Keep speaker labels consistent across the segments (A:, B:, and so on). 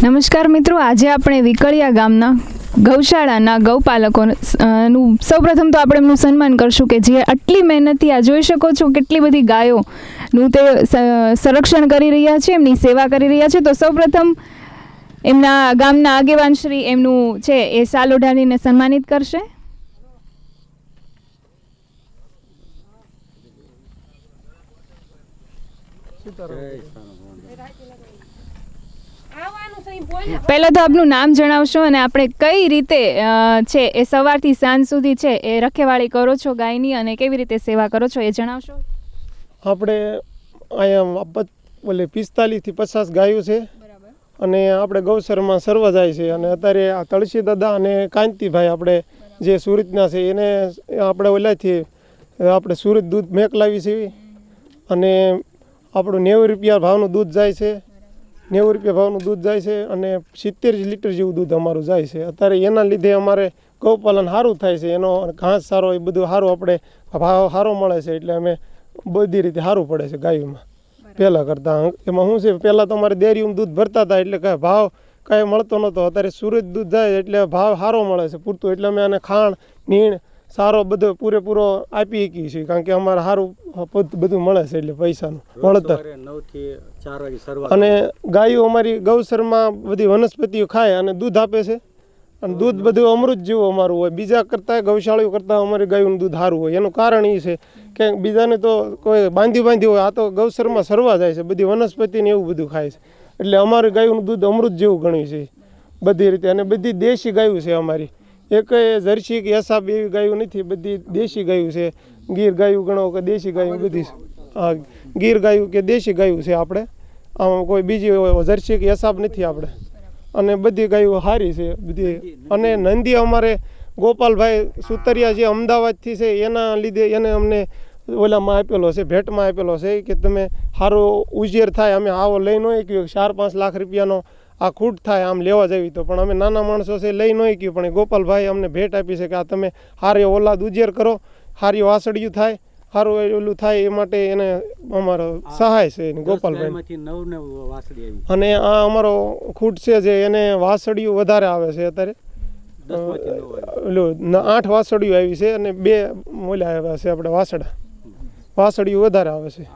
A: નમસ્કાર મિત્રો, આજે આપણે વિકળિયા ગામના ગૌશાળાના ગૌપાલકોનું સૌપ્રથમ તો આપણે એમનું સન્માન કરશું કે જે આટલી મહેનતથી આ જોઈ શકો છો કેટલી બધી ગાયોનું તે સંરક્ષણ કરી રહ્યા છે, એમની સેવા કરી રહ્યા છે. તો સૌપ્રથમ એમના ગામના આગેવાન શ્રી એમનું છે એ શાલ ઓઢાડીને સન્માનિત કરશે. પહેલાં તો આપનું નામ જણાવશો અને આપણે કઈ રીતે છે એ સવારથી સાંજ સુધી છે એ રખેવાળી કરો છો ગાયની અને કેવી રીતે સેવા કરો છો એ જણાવશો.
B: આપણે અહીંયા 45 થી 50 ગાયો છે અને આપણે ગૌસરમાં સર્વ જાય છે. અને અત્યારે આ તળસી દાદા અને કાંતિભાઈ આપણે જે સુરતના છે એને આપણે ઓલાથી આપણે સુરત દૂધ મેકલાવી છે અને આપણું 90 રૂપિયા ભાવનું દૂધ જાય છે. 90 રૂપિયા ભાવનું દૂધ જાય છે અને 70 લીટર જેવું દૂધ અમારું જાય છે. અત્યારે એના લીધે અમારે ગૌપાલન સારું થાય છે, એનો ઘાસ સારો એ બધું સારું આપણે ભાવ સારો મળે છે, એટલે અમે બધી રીતે સારું પડે છે ગાયોમાં પહેલાં કરતાં. એમાં શું છે, પહેલાં તો અમારે ડેરીમાં દૂધ ભરતા હતા એટલે કાંઈ ભાવ કાંઈ મળતો નહોતો. અત્યારે સુરત દૂધ જાય એટલે ભાવ સારો મળે છે પૂરતું, એટલે અમે આને ખાણ નીણ સારો બધો પૂરેપૂરો આપી શકીએ છીએ, કારણ કે અમારે સારું બધું મળે છે એટલે પૈસાનું વળતર. અને ગાયો અમારી ગૌસરમાં બધી વનસ્પતિઓ ખાય અને દૂધ આપે છે અને દૂધ બધું અમૃત જેવું અમારું હોય. બીજા કરતાં ગૌશાળાઓ કરતાં અમારી ગાયોનું દૂધ સારું હોય. એનું કારણ એ છે કે બીજાને તો કોઈ બાંધી હોય, આ તો ગૌસરમાં સરવા જાય છે, બધી વનસ્પતિને એવું બધું ખાય છે, એટલે અમારી ગાયોનું દૂધ અમૃત જેવું ગણ્યું છે બધી રીતે. અને બધી દેશી ગાયો છે અમારી, એક જર્સી કે એસાબ એવી ગાયો નથી, બધી દેશી ગાયો છે. ગીર ગાયું ગણો કે દેશી ગાયું બધી, હા ગીર ગાયું કે દેશી ગાયું છે આપણે, આમાં કોઈ બીજી જર્સી કે એસાબ નથી આપણે. અને બધી ગાયો સારી છે બધી. અને નંદી અમારે ગોપાલભાઈ સુતરિયા જે અમદાવાદથી છે એના લીધે એને અમને ઓલામાં આપેલો છે, ભેટમાં આપેલો છે કે તમે સારો ઉજેર થાય. અમે આવો લઈ ન ગયો 4-5 લાખ રૂપિયાનો આ ખૂટ થાય આમ લેવા જવી તો, પણ અમે નાના માણસો છે લઈ ન ગયું, પણ એ ગોપાલભાઈ અમને ભેટ આપી છે કે આ તમે સારી ઓલાદ ઉજેર કરો, સારી વાસળિયું થાય, સારું ઓલું થાય, એ માટે એને અમારો સહાય છે ગોપાલભાઈ. અને આ અમારો ખૂટ છે જે એને વાસળિયું વધારે આવે છે. અત્યારે 8 વાસળિયું આવી છે અને 2 મોલા આવ્યા છે આપણે વાસળિયું વધારે આવે છે.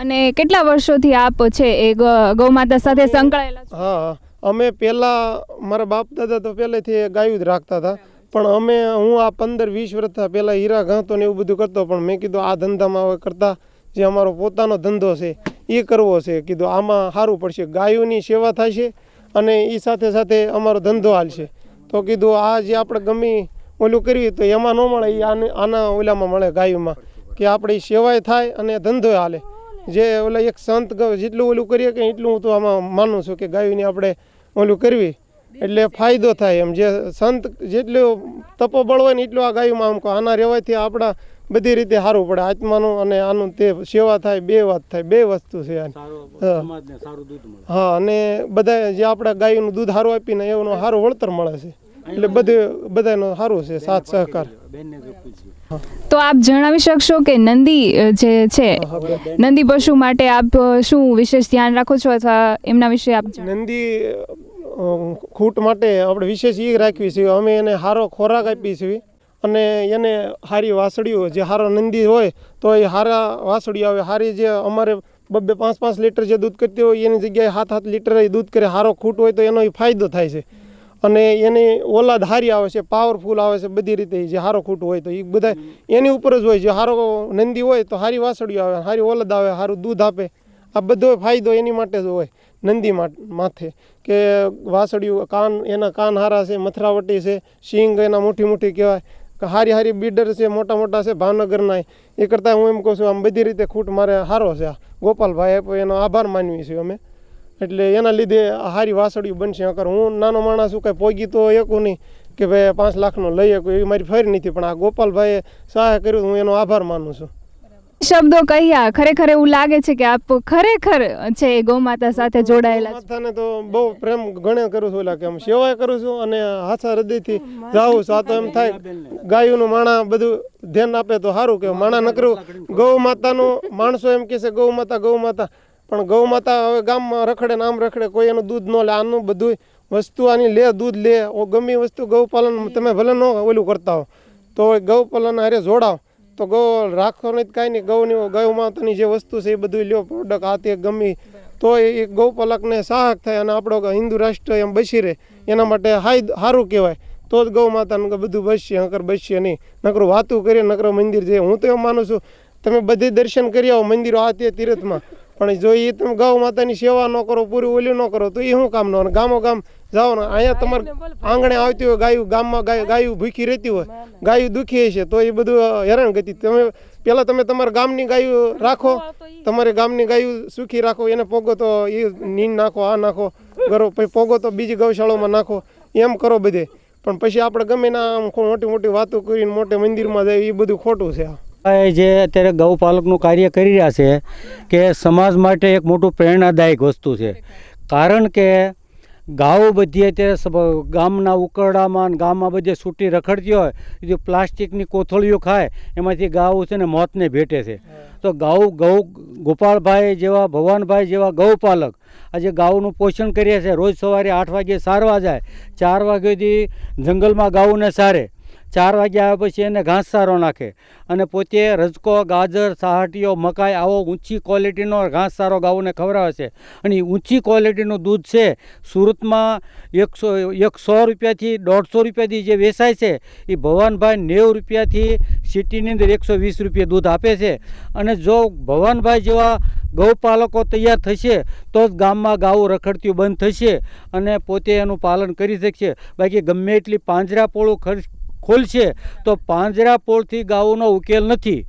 A: અને કેટલા વર્ષોથી આપ છે એ ગૌમાતા સાથે સંકળાયેલા છો?
B: હા, અમે પહેલાં મારા બાપ દાદા તો પહેલેથી ગાયું જ રાખતા હતા, પણ હું આ 15-20 વર્ષ પહેલાં હીરા ઘાંતો ને એવું બધું કરતો, પણ મેં કીધું આ ધંધામાં કરતાં જે અમારો પોતાનો ધંધો છે એ કરવો છે. કીધું આમાં સારું પડશે, ગાયોની સેવા થાય છે અને એ સાથે સાથે અમારો ધંધો હાલશે. તો કીધું આ જે આપણે ગમે ઓલું કરવી તો એમાં ન મળે, એ આના ઓલામાં મળે ગાયોમાં, કે આપણે સેવાય થાય અને ધંધો હાલે. જે ઓલા એક સંત જેટલું ઓલું કરીએ કે એટલું હું તો આમાં માનું છું કે ગાયોની આપણે ઓલું કરવી એટલે ફાયદો થાય. એમ જે સંત જેટલું તપોબળ હોય ને એટલું આ ગાયોમાં આમ આના રહેવાથી આપણા બધી રીતે સારું પડે, આત્માનું અને આનું તે સેવા થાય, બે વાત થાય, બે વસ્તુ છે. હા, અને બધા જે આપણા ગાયોનું દૂધ સારું આપીને એનું સારું વળતર મળે છે, એટલે બધાનું સારું છે સાથ સહકાર.
A: તો આપ જણાવી શકશો કે નંદી જે છે નંદી પશુ માટે આપ શું વિશેષ ધ્યાન રાખો છો અથવા એમના વિશે આપ?
B: નંદી ખૂટ માટે આપણે વિશેષ એ રાખવી છે, અમે એને સારો ખોરાક આપીએ છીએ અને એને સારી વાસળીઓ, જે સારો નંદી હોય તો એ સારા વાસળીઓ આવે, સારી જે અમારે 2-5 લીટર જે દૂધ કરતી હોય એની જગ્યાએ 7-7 લીટર દૂધ કરે. સારો ખૂટ હોય તો એનો ફાયદો થાય છે અને એની ઓલાદ સારી આવે છે, પાવરફુલ આવે છે બધી રીતે. જે સારો ખૂટ હોય તો એ બધા એની ઉપર જ હોય. જે સારો નંદી હોય તો સારી વાસળીઓ આવે, સારી ઓલાદ આવે, સારું દૂધ આપે. આ બધો ફાયદો એની માટે જ હોય નંદી માથે, કે વાસળીયું એના કાન સારા છે, મથરાવટી છે, સિંગ એના મોટી કહેવાય, સારી બીડર છે, મોટા છે ભાવનગરના. એ કરતાં હું એમ કહું છું આમ બધી રીતે ખૂટ મારે સારો છે. ગોપાલભાઈ આપ્યો એનો આભાર માનવી છે અમે, એટલે એના લીધે સારી વાસળીયું બનશે. અગર હું નાનો માણસ છું, કાંઈ પોગી તો એકું નહીં કે ભાઈ 5 લાખનો લઈ શકું, એવી મારી ફરી નથી, પણ આ ગોપાલભાઈએ સહાય કર્યું, હું એનો આભાર માનું છું.
A: શબ્દો કહ્યા, ખરેખર એવું લાગે છે કે આપ ખરેખર છે ગૌમાતા સાથે જોડાયેલા છો.
B: માતાને તો બહુ પ્રેમ ગણે કરું છું, કે આમ સેવાય કરું છું અને હાથા હૃદયથી જાઉં છું. આ તો એમ થાય ગાયોનું માણા બધું ધ્યાન આપે તો સારું, કે માણા ન કરવું. ગૌ માતાનું માણસો એમ કહે છે ગૌ માતા, પણ ગૌ માતા હવે ગામમાં રખડે ને આમ રખડે, કોઈ એનું દૂધ ન લે, આનું બધું વસ્તુ આની લે, દૂધ લે, ગમે વસ્તુ ગૌપાલન તમે ભલે ન ઓલું કરતા હો તો ગૌપાલન હારે જોડાવ તો ગૌ રાખો નહીં કાંઈ નહીં, ગૌ માતાની જે વસ્તુ છે એ બધું લ્યો પ્રોડક્ટ આ તે ગમે તો એ ગૌપાલકને સહાયક થાય અને આપણો હિન્દુ રાષ્ટ્ર એમ બસી રહે, એના માટે સારું કહેવાય. તો જ ગૌ માતાનું બધું બસશે, નકર બસશે નહીં. નકરું વાતું કરીએ, નકરો મંદિર છે. હું તો એમ માનું છું તમે બધે દર્શન કરી આવો મંદિરો આ તે તીર્થમાં, પણ જો એ તમે ગૌ માતાની સેવા ન કરો, પૂરી ઓલી ન કરો તો એ શું કામનો? અને ગામો ગામ જાઓ ને, અહીંયા તમારે આંગણે આવતી હોય ગાયું, ગામમાં ગાયું ભૂખી રહેતી હોય, ગાયું દુખી હશે તો એ બધું હેરાનગતિ. તમે પહેલાં તમે તમારા ગામની ગાયું રાખો, તમારી ગામની ગાયું સુખી રાખો, એને પોગો તો એ નીંદ નાખો, આ નાખો કરો, પછી પોગો તો બીજી ગૌશાળામાં નાખો, એમ કરો બધે. પણ પછી આપણે ગમે ના આમ મોટી મોટી વાતો કરીને મોટે મંદિરમાં જાય એ બધું ખોટું છે.
C: જે અત્યારે ગૌપાલકનું કાર્ય કરી રહ્યા છે કે સમાજ માટે એક મોટું પ્રેરણાદાયક વસ્તુ છે. કારણ કે ગાઉ બધી અત્યારે ગામના ઉકરડામાં ગામમાં બધે છૂટી રખડતી હોય, જે પ્લાસ્ટિકની કોથળીઓ ખાય એમાંથી ગાઉ છે ને મોતને ભેટે છે. તો ગોપાળભાઈ જેવા, ભવાનભાઈ જેવા ગૌપાલક આજે ગાઉનું પોષણ કરીએ છે. રોજ સવારે 8 વાગે સારવા જાય, 4 વાગ્યાથી જંગલમાં ગાઉને સારે, 4 વાગ્યા આવ્યા પછી એને ઘાસચારો નાખે અને પોતે રજકો, ગાજર, સાહટીઓ, મકાઈ આવો ઊંચી ક્વોલિટીનો ઘાસચારો ગાઉને ખવડાવે છે. અને એ ઊંચી ક્વોલિટીનું દૂધ છે સુરતમાં 100 રૂપિયાથી 150 રૂપિયાથી જે વેચાય છે એ ભવાનભાઈ 90 રૂપિયાથી સિટીની અંદર 120 રૂપિયા દૂધ આપે છે. અને જો ભવાનભાઈ જેવા ગૌપાલકો તૈયાર થશે તો જ ગામમાં ગાઉ રખડતી બંધ થશે અને પોતે એનું પાલન કરી શકશે. બાકી ગમે એટલી પાંજરાપોળું ખોલશે તો પાંજરાપોળથી ગાઉનો ઉકેલ નથી,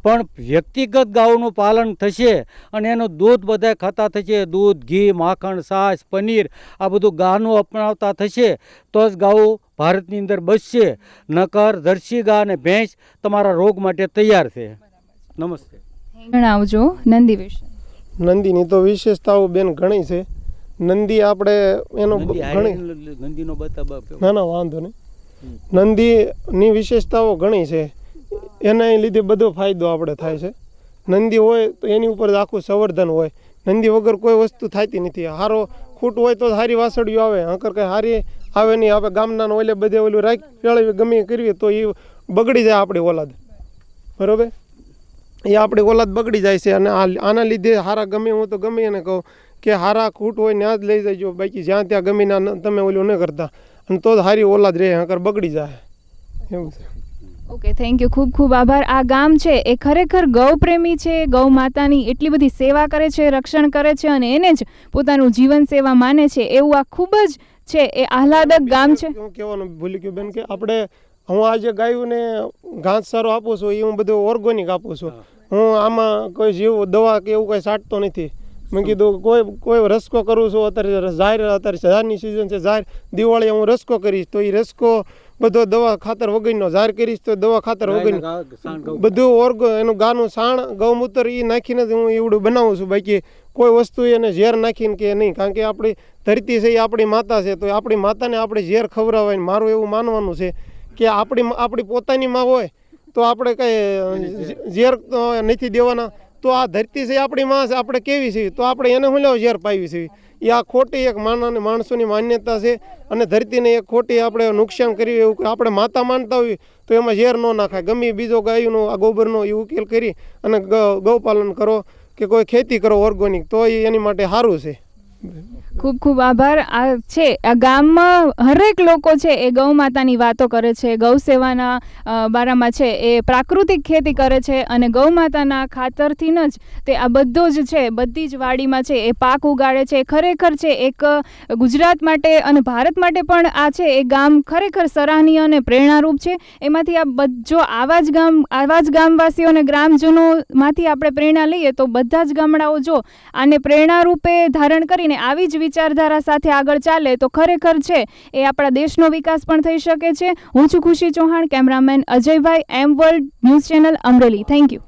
C: પણ વ્યક્તિગત ગાઉનું પાલન થશે અને એનું દૂધ બધા ખાતા થશે, દૂધ, ઘી, માખણ, છાશ, પનીર આ બધું ગાનું અપનાવતા થશે તો જ ગાઉ ભારતની અંદર બચશે. નકર જર્સી ગા અને ભેંસ તમારા રોગ માટે તૈયાર છે. નમસ્તે.
A: જણાવજો નંદી વિશે.
B: નંદીની તો વિશેષતાઓ બેન ઘણી છે. નંદી આપણે એનો ઘણી
C: નંદીનો બતાવ
B: ના વાંધો નહીં. નંદીની વિશેષતાઓ ઘણી છે, એના લીધે બધો ફાયદો આપણે થાય છે. નંદી હોય તો એની ઉપર આખું સંવર્ધન હોય. નંદી વગર કોઈ વસ્તુ થતી નથી. સારો ખૂટ હોય તો સારી વાસળીઓ આવે, હકર કંઈ સારી આવે નહીં. આપણે ગામના ઓલે બધે ઓલું રાખ પેળવી ગમે કરવી તો એ બગડી જાય આપણી ઓલાદ, બરાબર? એ આપણી ઓલાદ બગડી જાય છે. અને આના લીધે સારા ગમે, હું તો ગમે એને કહું કે સારા ખૂટ હોય ત્યાં જ લઈ જજો, બાકી જ્યાં ત્યાં ગમે ના તમે ઓલું ન કરતા, અને તો જ સારી ઓલાદ રહે, હકર બગડી જાય એવું છે.
A: ઓકે, થેન્ક યુ, ખૂબ ખૂબ આભાર. આ ગામ છે એ ખરેખર ગૌપ્રેમી છે, ગૌ માતાની એટલી બધી સેવા કરે છે, રક્ષણ કરે છે અને એને જ પોતાનું જીવન સેવા માને છે. એવું આ ખૂબ જ છે એ આહલાદક ગામ છે.
B: હું કહેવાનું ભૂલી ગયું બેન કે આપણે હું આજે ગાયોને ઘાસચારો આપું છું એ હું બધું ઓર્ગોનિક આપું છું. હું આમાં કોઈ જીવ દવા કે એવું કંઈ છાંટતો નથી. મેં કીધું કોઈ રસકો કરું છું. અત્યારે ઝારની સિઝન છે, ઝાર દિવાળીએ હું રસકો કરીશ તો એ રસકો બધો દવા ખાતર વગરનો, ઝાર કરીશ તો દવા ખાતર વગરનો બધું એનું ગાનું સાણ, ગૌમૂત્ર એ નાખીને જ હું એવડું બનાવું છું. બાકી કોઈ વસ્તુ એને ઝેર નાખીને કે નહીં, કારણ કે આપણી ધરતી છે એ આપણી માતા છે, તો આપણી માતાને આપણે ઝેર ખવડાવાય. મારું એવું માનવાનું છે કે આપણી પોતાની માં હોય તો આપણે કંઈ ઝેર નથી દેવાના. તો આ ધરતી છે આપણી માં છે, આપણે કેવી છે તો આપણે એને હું લેવા ઝેર પાવી છે. એ આ ખોટી એક માણસોની માન્યતા છે અને ધરતીને એક ખોટી આપણે નુકસાન કર્યું એવું આપણે માતા માનતા હોય તો એમાં ઝેર ન નાખાય. ગમે બીજો ગાયનો આ ગોબરનો એ ઉકેલ કરી અને ગૌપાલન કરો કે કોઈ ખેતી કરો ઓર્ગોનિક, તો એ એની માટે સારું છે.
A: ખૂબ ખૂબ આભાર. આ છે આ ગામમાં હરેક લોકો છે એ ગૌ માતાની વાતો કરે છે, ગૌ સેવાના બારામાં છે એ પ્રાકૃતિક ખેતી કરે છે અને ગૌ માતાના ખાતરથી જ તે આ બધો જ છે, બધી જ વાડીમાં છે એ પાક ઉગાડે છે. ખરેખર છે એક ગુજરાત માટે અને ભારત માટે પણ આ છે એ ગામ ખરેખર સરાહનીય અને પ્રેરણારૂપ છે. એમાંથી આ જો આવા જ ગામવાસીઓ અને ગ્રામજનોમાંથી આપણે પ્રેરણા લઈએ તો બધા જ ગામડાઓ જો આને પ્રેરણારૂપે ધારણ કરીને આવી જ વિચારધારા સાથે આગળ ચાલે તો ખરેખર છે એ આપણા દેશનો વિકાસ પણ થઈ શકે છે. હું છું ખુશી ચૌહાણ, કેમેરામેન અજયભાઈ, એમ world news channel, Amreli. Thank you.